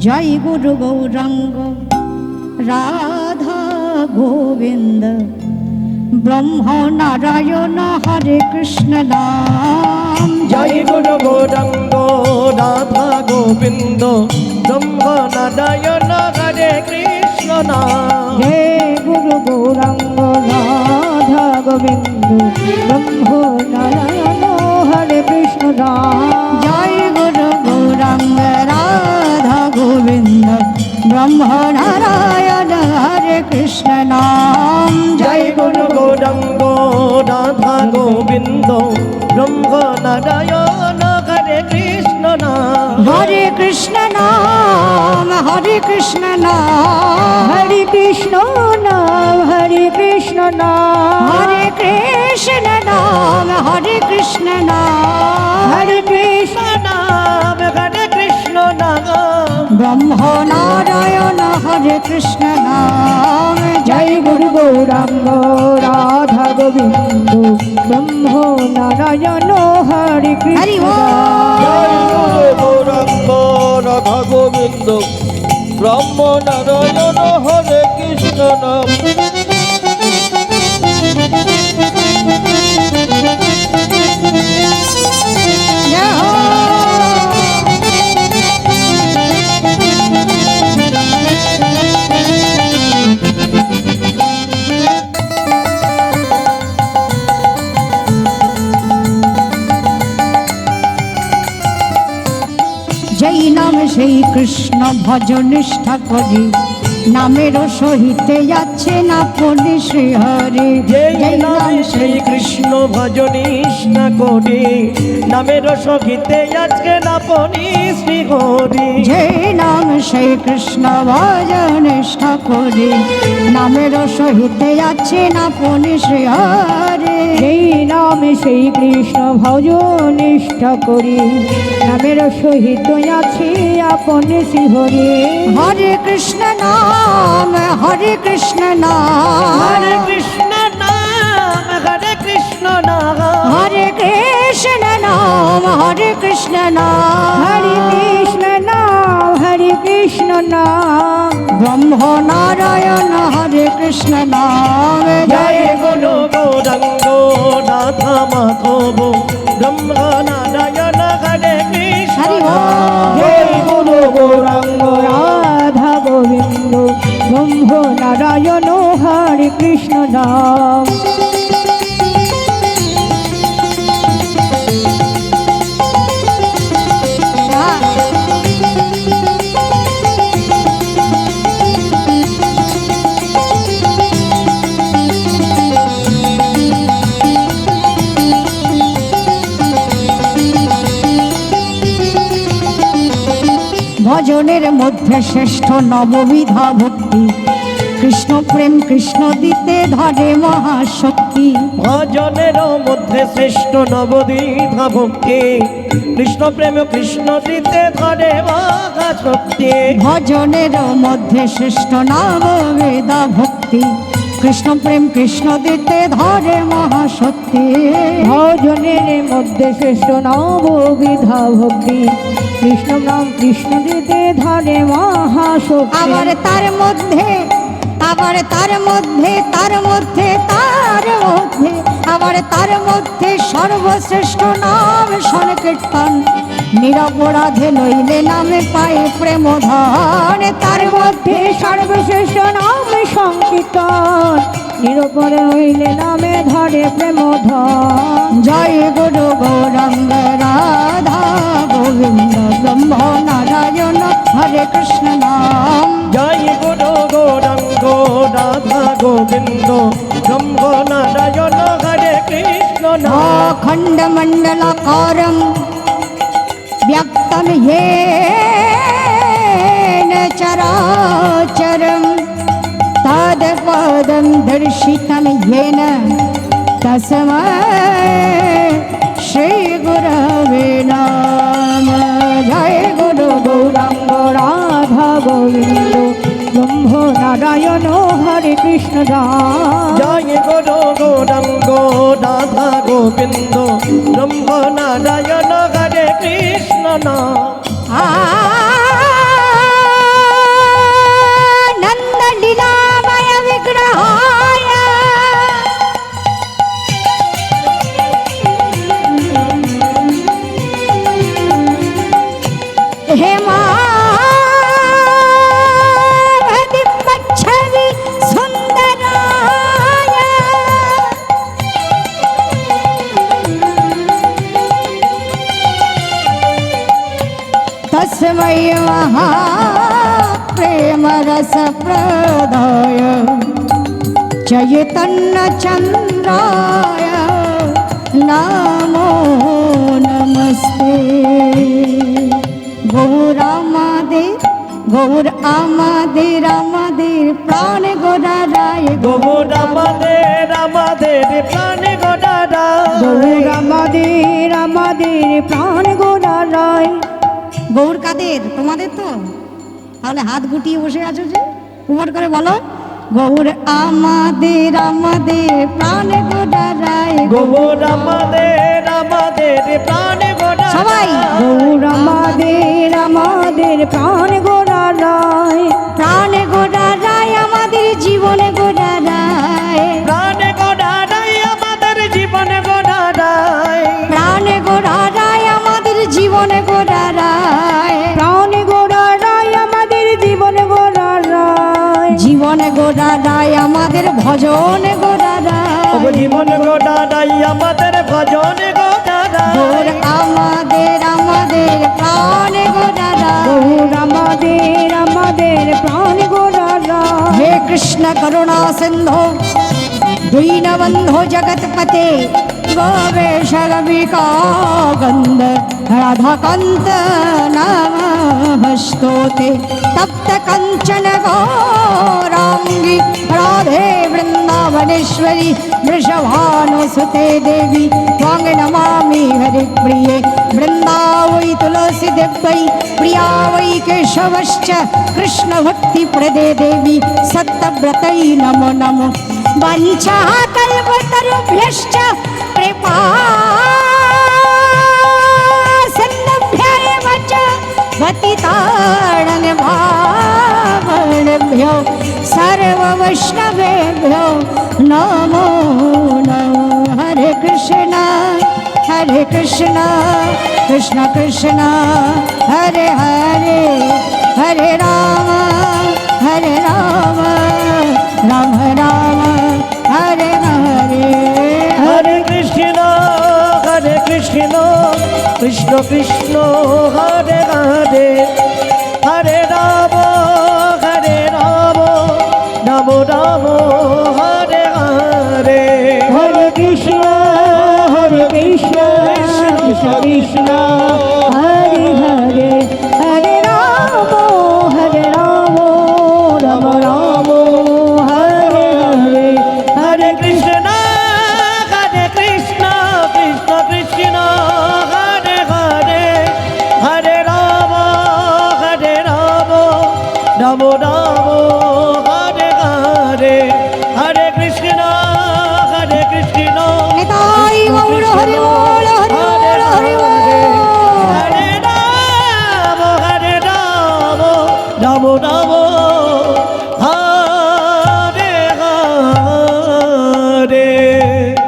জয় গুরু গৌরাঙ্গ রাধা গোবিন্দ ব্রহ্ম নারায়ণ হরে কৃষ্ণ নাম। জয় গুরু গৌরাঙ্গ রাধা গোবিন্দ ব্রহ্ম নারায়ণ হরে কৃষ্ণ নাম। হে গুরু গৌরাঙ্গ রাধা গোবিন্দ ব্রহ্ম নারায়ণ হরে কৃষ্ণ নাম। জয় গুরু গৌরাঙ্গ রাধা গোবিন্দ ব্রহ্ম নারায়ণ হরে কৃষ্ণ নাম। জয় গুরু গৌরাঙ্গ রাধা গোবিন্দ ব্রহ্ম নারায়ণ হরে কৃষ্ণ নাম। হরে কৃষ্ণ নাম হরে কৃষ্ণ নাম হরে কৃষ্ণ নাম হরে কৃষ্ণ নাম হরে কৃষ্ণ নাম হরে কৃষ্ণ নাম হরে কৃষ্ণ নাম হরে কৃষ্ণ নাম। ব্রহ্ম নারায়ণ হরে কৃষ্ণ নাম। জয় গুরু গৌরাঙ্গ রাধা গোবিন্দ ব্রহ্ম নারায়ণ হরে কৃষ্ণ জয় গুরু গৌরাঙ্গ রাধা গোবিন্দ ব্রহ্ম নারায়ণ হরে কৃষ্ণ নাম। যেই নাম সেই কৃষ্ণ ভজ নিষ্ঠা করি নামের সহিতে যাচ্ছে না পড়ি শ্রীহরি। যেই নাম সেই কৃষ্ণ ভজনিষ্ঠা করি নামের সহিতে আজকে না পড়ি শ্রীহরি। যেই নাম সেই কৃষ্ণ ভজ নিষ্ঠা করি নামের সহিতে যাচ্ছে না পড়ি শ্রীহরি। যেই নাম সেই কৃষ্ণ ভজ নিষ্ঠা করি নামের সহিত আছি আপন শ্রীহরি। হরে কৃষ্ণ নাম হরে কৃষ্ণ নাম হরে কৃষ্ণ নাম হরে কৃষ্ণ নাম। হরে কৃষ্ণ নাম হরে কৃষ্ণ নাম হরে কৃষ্ণ নাম হরে কৃষ্ণ নাম ব্রহ্ম নারায়ণ হরে কৃষ্ণ নাম। জয় গুরু গৌরাঙ্গ রাধা মাধব ব্রহ্ম নারায়ণ হরে কৃষ্ণ নাম। জয় গুরু গৌরাঙ্গ রাধা গোবিন্দ ব্রহ্ম নারায়ণ হরে কৃষ্ণ নাম। ভজনের মধ্যে শ্রেষ্ঠ নববিধা ভক্তি কৃষ্ণ প্রেম কৃষ্ণ দিতে ধরে মহাশক্তি। ভজনের মধ্যে শ্রেষ্ঠ নবদ্বিধা ভক্তি কৃষ্ণ প্রেম কৃষ্ণ দিতে ধরে মহাশক্তি। ভজনের মধ্যে শ্রেষ্ঠ নববিধা ভক্তি কৃষ্ণ প্রেম কৃষ্ণ দিতে ধরে মহাশক্তি। ভজনের মধ্যে শ্রেষ্ঠ নববিধা ভক্তি কৃষ্ণ নাম কৃষ্ণ দিতে ধরে মহাশক্তি। আবার তার মধ্যে আবার তার মধ্যে তার মধ্যে তার মধ্যে আবার তার মধ্যে সর্বশ্রেষ্ঠ নাম সংকীর্তন নিরপরাধে লইলে নামে পায় প্রেম ধন। তার মধ্যে সর্বশ্রেষ্ঠ নাম সংকীর্তন নিরপরে হইলে নামে ধরে প্রেম ধন। জয় গুরু গৌরাঙ্গ রাধা গোবিন্দ ব্রহ্ম নারায়ণ হরে কৃষ্ণ নাম। জয় গুরু গৌরাঙ্গ রাধা গোবিন্দ ব্রহ্ম নারায়ণ হরে কৃষ্ণ নাম। অখণ্ড মণ্ডলাকারম ব্যক্তম येन चराचरं तत्पदं दर्शितं येन तस्मै श्रीगुरवे नमः। जय गुरु गौराङ्ग राधा गोविन्द ब्रह्म नारायण हरे कृष्ण राम। জয় গুরু গৌরাঙ্গ রাধা গোবিন্দ ব্রহ্ম নারায়ণ হরে কৃষ্ণ নাম। तस्मै महाप्रेमरसप्रदाय चैतन्यचन्द्राय नमो नमस्ते। গৌর আমাদের আমাদের প্রাণ গোড়ারায় গৌর আমাদের প্রাণ গোড়ারায় গৌর আমাদের প্রাণ গোড়ারায়। গৌর কাদের? তোমাদের তো? তাহলে হাত গুটিয়ে বসে আছো যে, উপর করে বলো গৌর আমাদের প্রাণ গোড়ারায়। গৌর আমাদের প্রাণ গোড়ারায় সবাই গৌর আমাদের প্রাণ গোড়ারায়। প্রাণ গোড়ারায় আমাদের জীবন গোড়ারায়। প্রাণ গোড়ারায় আমাদের জীবন গোড়ারায় প্রাণ গোড়ারায় আমাদের জীবন গোড়ারায়। প্রাণ গোড়ারায় আমাদের জীবন গোড়ারায়। জীবন গোড়ারায় আমাদের ভজন গোড়ারায়। জীবন গোড়ারায় আমাদের ভজন গোড়ারায় গৌর আমাদের প্রাণ গোড়ারায়। গৌর আমাদের প্রাণ গোড়ারায়। হে কৃষ্ণ করুণা সিন্ধু দীনবন্ধো জগৎপতে গোবেশ গন্দ রাধাকান্ত নমস্তুতে। তপ্ত কাঞ্চন গৌরাঙ্গী রাধে বৃন্দাবনেশ্বরী वृषभानुसुते देवी त्वां नमामि हरिप्रिये। वृन्दा वै तुलसी देव्यै प्रिया वै केशवश्च कृष्णभक्तिप्रदे देवी सत्यव्रतै नमो नमो। वञ्चः कल्पतरुभ्यश्च कृपा सिन्धुभ्यः च पतितानं पावनेभ्यो सर्ववैष्णवेभ्यो नमो नमो। हरे कृष्ण कृष्ण कृष्ण हरे हरे हरे राम राम राम हरे हरे। हरे कृष्ण कृष्ण कृष्ण हरे हरे हरे राम राम राम हरे हरे। हरे कृष्ण कृष्ण कृष्ण हरे हरे हरे राम राम राम हरे हरे। हरे कृष्ण कृष्ण कृष्ण हरे हरे हरे राम राम हरे हरे। हरे कृष्ण निताई गौर हरि बोल।